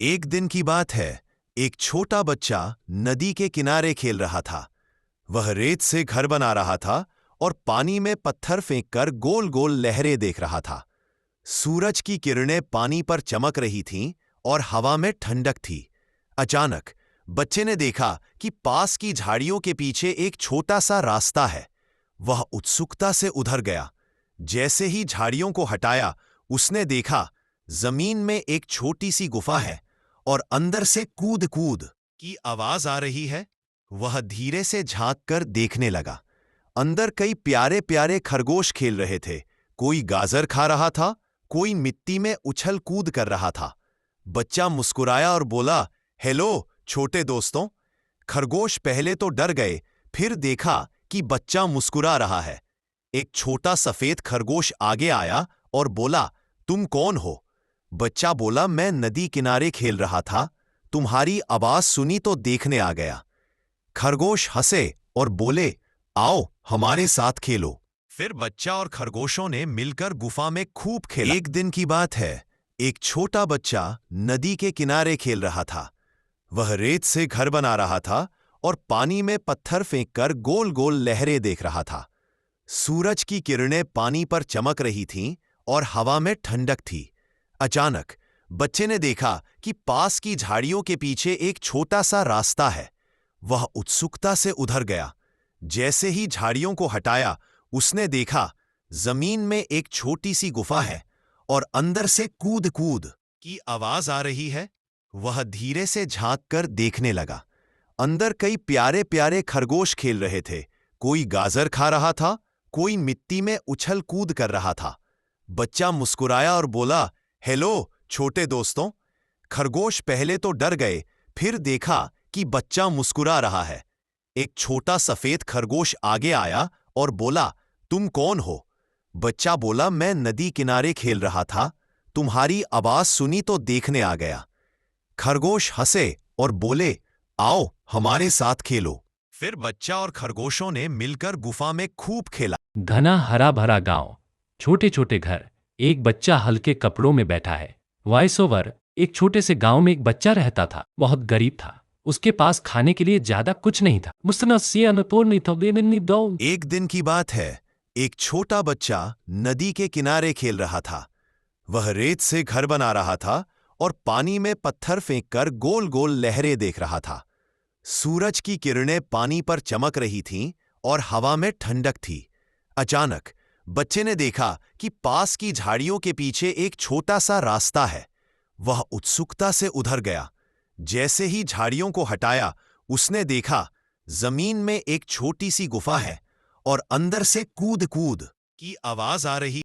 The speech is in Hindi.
एक दिन की बात है। एक छोटा बच्चा नदी के किनारे खेल रहा था। वह रेत से घर बना रहा था और पानी में पत्थर फेंककर गोल गोल लहरें देख रहा था। सूरज की किरणें पानी पर चमक रही थीं और हवा में ठंडक थी। अचानक बच्चे ने देखा कि पास की झाड़ियों के पीछे एक छोटा सा रास्ता है। वह उत्सुकता से उधर गया। जैसे ही झाड़ियों को हटाया, उसने देखा जमीन में एक छोटी सी गुफा है और अंदर से कूद कूद की आवाज आ रही है। वह धीरे से झांक कर देखने लगा। अंदर कई प्यारे प्यारे खरगोश खेल रहे थे। कोई गाजर खा रहा था, कोई मिट्टी में उछल कूद कर रहा था। बच्चा मुस्कुराया और बोला, हेलो छोटे दोस्तों। खरगोश पहले तो डर गए, फिर देखा कि बच्चा मुस्कुरा रहा है। एक छोटा सफेद खरगोश आगे आया और बोला, तुम कौन हो? बच्चा बोला, मैं नदी किनारे खेल रहा था, तुम्हारी आवाज सुनी तो देखने आ गया। खरगोश हंसे और बोले, आओ हमारे साथ खेलो। फिर बच्चा और खरगोशों ने मिलकर गुफा में खूब खेला। एक दिन की बात है। एक छोटा बच्चा नदी के किनारे खेल रहा था। वह रेत से घर बना रहा था और पानी में पत्थर फेंककर गोल गोल लहरें देख रहा था। सूरज की किरणें पानी पर चमक रही थीं और हवा में ठंडक थी। अचानक बच्चे ने देखा कि पास की झाड़ियों के पीछे एक छोटा सा रास्ता है। वह उत्सुकता से उधर गया। जैसे ही झाड़ियों को हटाया, उसने देखा जमीन में एक छोटी सी गुफा है और अंदर से कूद कूद की आवाज आ रही है। वह धीरे से झांक कर देखने लगा। अंदर कई प्यारे प्यारे खरगोश खेल रहे थे। कोई गाजर खा रहा था, कोई मिट्टी में उछल कूद कर रहा था। बच्चा मुस्कुराया और बोला, हेलो छोटे दोस्तों। खरगोश पहले तो डर गए, फिर देखा कि बच्चा मुस्कुरा रहा है। एक छोटा सफेद खरगोश आगे आया और बोला, तुम कौन हो? बच्चा बोला, मैं नदी किनारे खेल रहा था, तुम्हारी आवाज सुनी तो देखने आ गया। खरगोश हंसे और बोले, आओ हमारे साथ खेलो। फिर बच्चा और खरगोशों ने मिलकर गुफा में खूब खेला। घना हरा भरा गांव, छोटे छोटे घर, एक बच्चा हल्के कपड़ों में बैठा है। Voice over. एक छोटे से गांव में एक बच्चा रहता था, बहुत गरीब था। उसके पास खाने के लिए ज्यादा कुछ नहीं था। एक दिन की बात है। एक छोटा बच्चा नदी के किनारे खेल रहा था। वह रेत से घर बना रहा था और पानी में पत्थर फेंककर गोल गोल लहरें देख रहा था। सूरज की किरणें पानी पर चमक रही थीं और हवा में ठंडक थी। अचानक बच्चे ने देखा कि पास की झाड़ियों के पीछे एक छोटा सा रास्ता है। वह उत्सुकता से उधर गया। जैसे ही झाड़ियों को हटाया, उसने देखा जमीन में एक छोटी सी गुफा है और अंदर से कूद कूद की आवाज आ रही